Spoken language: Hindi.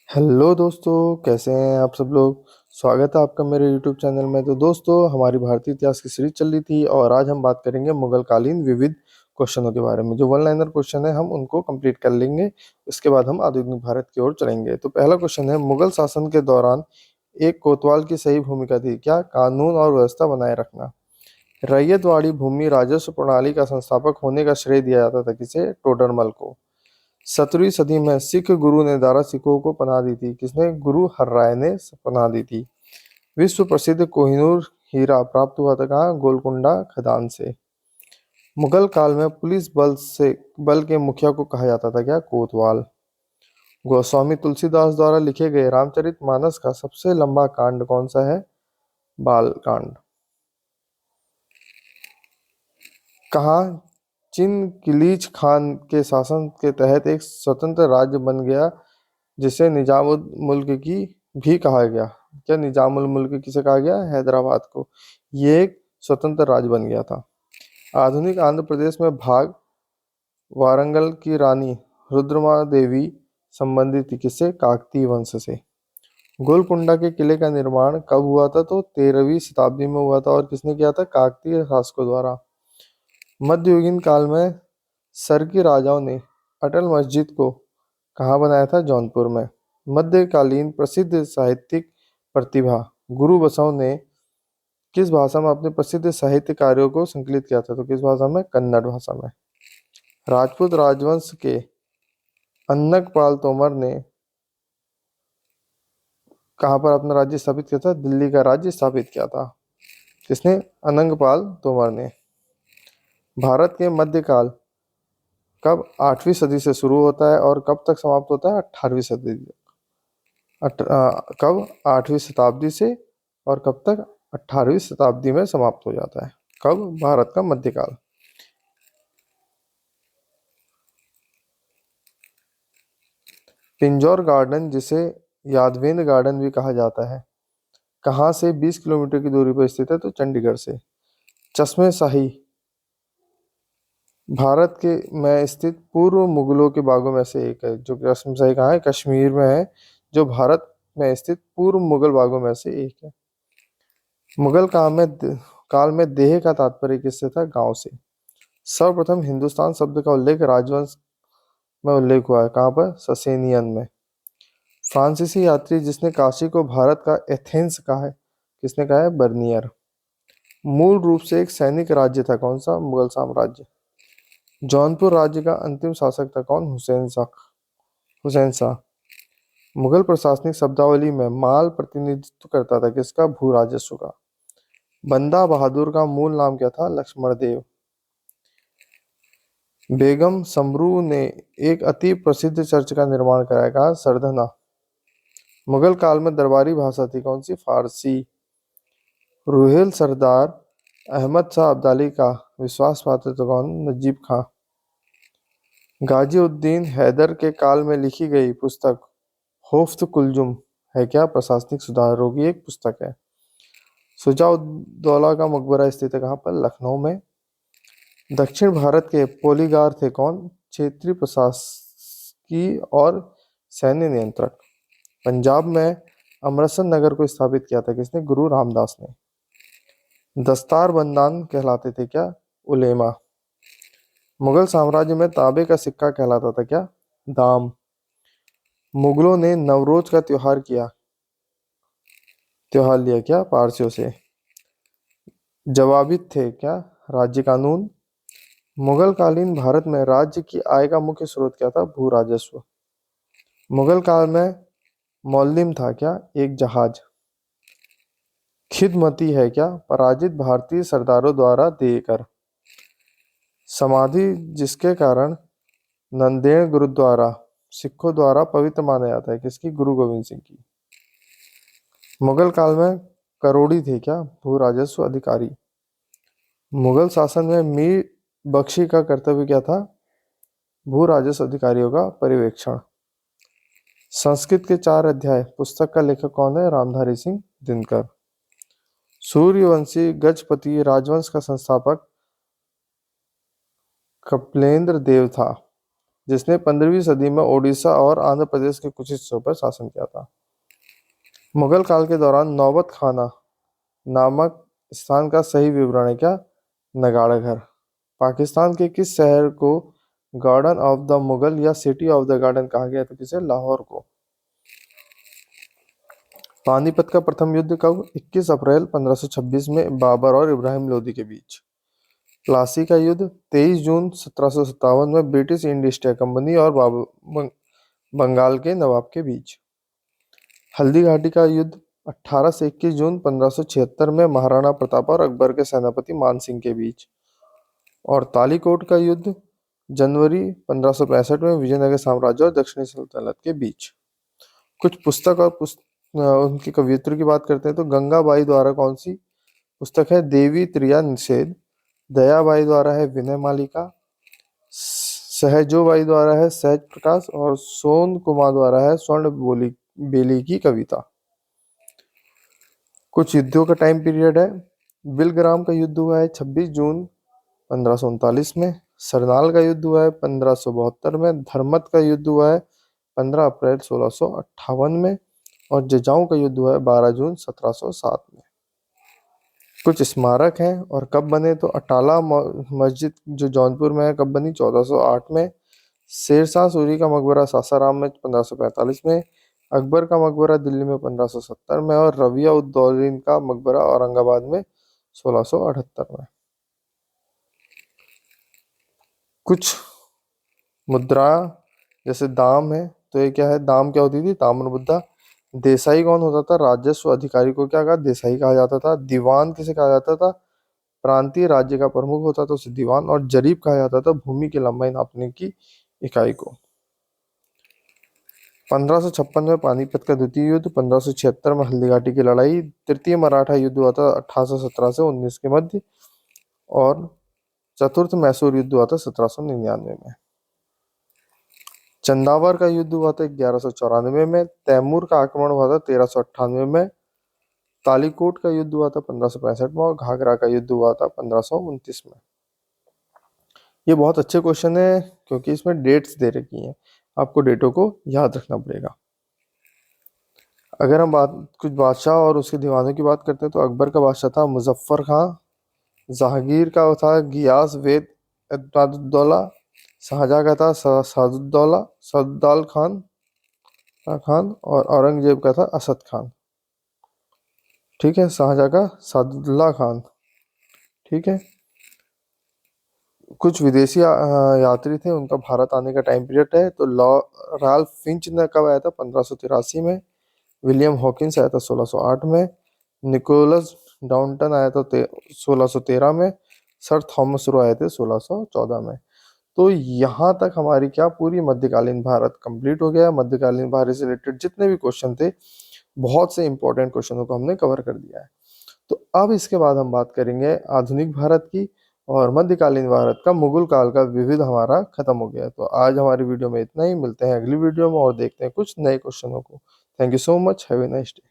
हेलो दोस्तों, कैसे हैं आप सब लोग। स्वागत है आपका मेरे यूट्यूब चैनल में। तो दोस्तों, हमारी भारतीय इतिहास की सीरीज चल रही थी और आज हम बात करेंगे मुगल कालीन विविध क्वेश्चनों के बारे में। जो वन लाइनर क्वेश्चन है हम उनको कंप्लीट कर लेंगे। इसके बाद हम आधुनिक भारत की ओर चलेंगे। तो पहला क्वेश्चन है, मुगल शासन के दौरान एक कोतवाल की सही भूमिका थी क्या? कानून और व्यवस्था बनाए रखना। रैयतवाड़ी भूमि राजस्व प्रणाली का संस्थापक होने का श्रेय दिया जाता था किसे? टोडरमल को। 17वीं सदी में सिख गुरु ने दारा सिखों को पनाह दी थी किसने? गुरु हरराय ने पनाह दी थी। विश्व प्रसिद्ध कोहिनूर हीरा प्राप्त हुआ था कहाँ? गोलकुंडा खदान से। मुगल काल में पुलिस बल के मुखिया को कहा जाता था क्या? कोतवाल। गोस्वामी तुलसीदास द्वारा लिखे गए रामचरितमानस का सबसे लंबा कांड कौन सा है? बाल कांड। कहाँ चिनकिलीच खान के शासन के तहत एक स्वतंत्र राज्य बन गया जिसे निजामुल मुल्क की भी कहा गया? क्या निजामुल मुल्क किसे कहा गया? हैदराबाद को। ये एक स्वतंत्र राज्य बन गया था। आधुनिक आंध्र प्रदेश में भाग वारंगल की रानी रुद्रमा देवी संबंधित थी किससे? काकतीय वंश से। गोलकुंडा के किले का निर्माण कब हुआ था? तो 13वीं शताब्दी में हुआ था। और किसने किया था? काकतीय शासकों द्वारा। मध्ययुगीन काल में सरकी राजाओं ने अटल मस्जिद को कहाँ बनाया था? जौनपुर में। मध्यकालीन प्रसिद्ध साहित्यिक प्रतिभा गुरु बसव ने किस भाषा में अपने प्रसिद्ध साहित्य कार्यों को संकलित किया था? तो किस भाषा में? कन्नड़ भाषा में। राजपूत राजवंश के अन्नकपाल तोमर ने कहाँ पर अपना राज्य स्थापित किया था? दिल्ली का राज्य स्थापित किया था। किसने? अनंगपाल तोमर ने। भारत के मध्यकाल कब 8वीं सदी से शुरू होता है और कब तक समाप्त होता है? 18वीं सदी तक। कब? 8वीं शताब्दी से। और कब तक? 18वीं शताब्दी में समाप्त हो जाता है। कब? भारत का मध्यकाल। पिंजौर गार्डन, जिसे यादवेंद्र गार्डन भी कहा जाता है, कहाँ से 20 किलोमीटर की दूरी पर स्थित है? तो चंडीगढ़ से। चश्मे शाही भारत के में स्थित पूर्व मुगलों के बागों में से एक है। जो चश्मे शाही कहाँ है? कश्मीर में है। जो भारत में स्थित पूर्व मुगल बागों में से एक है। मुगल काल में देह का तात्पर्य किससे था? गांव से। सर्वप्रथम हिंदुस्तान शब्द का उल्लेख राजवंश में उल्लेख हुआ है। कहाँ पर? ससेनियन में। फ्रांसीसी यात्री जिसने काशी को भारत का एथेंस कहा है, किसने कहा है? बर्नियर। मूल रूप से एक सैनिक राज्य था। कौन सा? मुगल साम्राज्य। जौनपुर राज्य का अंतिम शासक था कौन? हुसैन शाह। मुगल प्रशासनिक शब्दावली में माल प्रतिनिधित्व करता था किसका? भू राजस्व का। बंदा बहादुर का मूल नाम क्या था? लक्ष्मण देव। बेगम समरू ने एक अति प्रसिद्ध चर्च का निर्माण कराया। कहाँ? सरधना। मुगल काल में दरबारी भाषा थी कौन सी? फारसी। रुहेल सरदार अहमद शाह अब्दाली का विश्वास पात्र तो कौन? नजीब खां। गाजी उद्दीन हैदर के काल में लिखी गई पुस्तक होफ्त कुलजुम है क्या? प्रशासनिक सुधारों की एक पुस्तक है। सुजाउद्दौला का मकबरा स्थित है कहाँ पर? लखनऊ में। दक्षिण भारत के पोलीगार थे कौन? क्षेत्रीय प्रशासकी और सैन्य नियंत्रक। पंजाब में अमृतसर नगर को स्थापित किया था किसने? गुरु रामदास ने। दस्तार बंदान कहलाते थे क्या? उलेमा। मुगल साम्राज्य में तांबे का सिक्का कहलाता था क्या? दाम। मुगलों ने नवरोज का त्योहार लिया क्या? पारसियों से। जवाबित थे क्या? राज्य कानून। मुगल कालीन भारत में राज्य की आय का मुख्य स्रोत क्या था? भू राजस्व। मुगल काल में मौलिम था क्या? एक जहाज। खिदमती है क्या? पराजित भारतीय सरदारों द्वारा देकर। समाधि जिसके कारण नंदेड़ गुरुद्वारा सिखों द्वारा पवित्र माना जाता है किसकी? गुरु गोविंद सिंह की। मुगल काल में करोड़ी थे क्या? भू राजस्व अधिकारी। मुगल शासन में मीर बख्शी का कर्तव्य क्या था? भू राजस्व अधिकारियों का पर्यवेक्षण। संस्कृत के 4 अध्याय पुस्तक का लेखक कौन है? रामधारी सिंह दिनकर। सूर्यवंशी गजपति राजवंश का संस्थापक कपिलेंद्र देव था। जिसने 15वीं सदी में ओडिशा और आंध्र प्रदेश के कुछ हिस्सों पर शासन किया था। मुगल काल के दौरान नौबत खाना नामक स्थान का सही विवरण है क्या? नगाड़ा घर। पाकिस्तान के किस शहर को गार्डन ऑफ द मुगल या सिटी ऑफ द गार्डन कहा गया? तो किसे? लाहौर को। पानीपत का प्रथम युद्ध कब? 21 अप्रैल 1526 में बाबर और इब्राहिम लोदी के बीच। प्लासी का युद्ध 23 जून 1757 में ब्रिटिश ईस्ट इंडिया कंपनी और बंगाल के नवाब के बीच। हल्दी घाटी का युद्ध 18 से 21 जून 1576 में महाराणा प्रताप और अकबर के सेनापति मान सिंह के बीच। और तालीकोट का युद्ध जनवरी 1565 में विजयनगर साम्राज्य और दक्षिणी सल्तनत के बीच। कुछ पुस्तक और उनकी कवियत्रों की बात करते हैं तो गंगाबाई द्वारा कौन सी पुस्तक है? देवी त्रिया निषेध। दयाबाई द्वारा है विनय मालिका। सहजोबाई द्वारा है सहज प्रकाश। और सोन कुमार द्वारा है स्वर्ण बेली की कविता। कुछ युद्धों का टाइम पीरियड है। बिलग्राम का युद्ध हुआ है 26 जून 1539 में। सरनाल का युद्ध हुआ है 1572 में। धर्मत का युद्ध हुआ है 15 अप्रैल 1658 में। और जजाऊ का युद्ध हुआ है 12 जून 1707 में। कुछ स्मारक हैं और कब बने तो अटाला मस्जिद जो जौनपुर में है कब बनी? 1408 में। शेरशाह सूरी का मकबरा सासाराम में 1545 में। अकबर का मकबरा दिल्ली में 1570 में। और रबिया उद दौलीन का मकबरा औरंगाबाद में 1678 में। कुछ मुद्रा जैसे दाम है तो ये क्या है? दाम क्या होती थी? ताम्र मुद्रा। देसाई कौन होता था? राजस्व अधिकारी को क्या कहा? देसाई कहा जाता था। दीवान किसे कहा जाता था? प्रांतीय राज्य का प्रमुख होता था उसे दीवान। और जरीब कहा जाता था भूमि की लंबाई नापने की इकाई को। 1556 में पानीपत का द्वितीय युद्ध। 1576 में हल्दी घाटी की लड़ाई। तृतीय मराठा युद्ध हुआ था 1817 से 19 के मध्य। और चतुर्थ मैसूर युद्ध हुआ था 1799 में। चंदावर का युद्ध हुआ था 1194 में। तैमूर का आक्रमण हुआ था 1398 में। तालीकोट का युद्ध हुआ था 1565 में। और घाघरा का युद्ध हुआ था 1529 में। ये बहुत अच्छे क्वेश्चन है क्योंकि इसमें डेट्स दे रखी हैं, आपको डेटों को याद रखना पड़ेगा। अगर हम कुछ बादशाह और उसके दीवानों की बात करते हैं तो अकबर का बादशाह था मुजफ्फर खां। जहांगीर का था गियास वेद इत्मादुद्दौला। शाहजहां का था सद्दाल खान। और औरंगजेब का था असद खान। ठीक है, शाहजहां का सादुल्ला खान। ठीक है। कुछ विदेशी यात्री थे, उनका भारत आने का टाइम पीरियड है तो राल्फ फिंच ने कब आया था? 1583 में। विलियम हॉकिंस आया था 1608 में। निकोलस डाउंटन आया था 1613 में। सर थॉमस रो आए थे 1614 में। तो यहाँ तक हमारी क्या पूरी मध्यकालीन भारत कंप्लीट हो गया। मध्यकालीन भारत से रिलेटेड जितने भी क्वेश्चन थे, बहुत से इंपॉर्टेंट क्वेश्चनों को हमने कवर कर दिया है। तो अब इसके बाद हम बात करेंगे आधुनिक भारत की। और मध्यकालीन भारत का मुगल काल का विविध हमारा खत्म हो गया। तो आज हमारी वीडियो में इतना ही। मिलते हैं अगली वीडियो में और देखते हैं कुछ नए क्वेश्चनों को। Thank you so much. Have a nice day.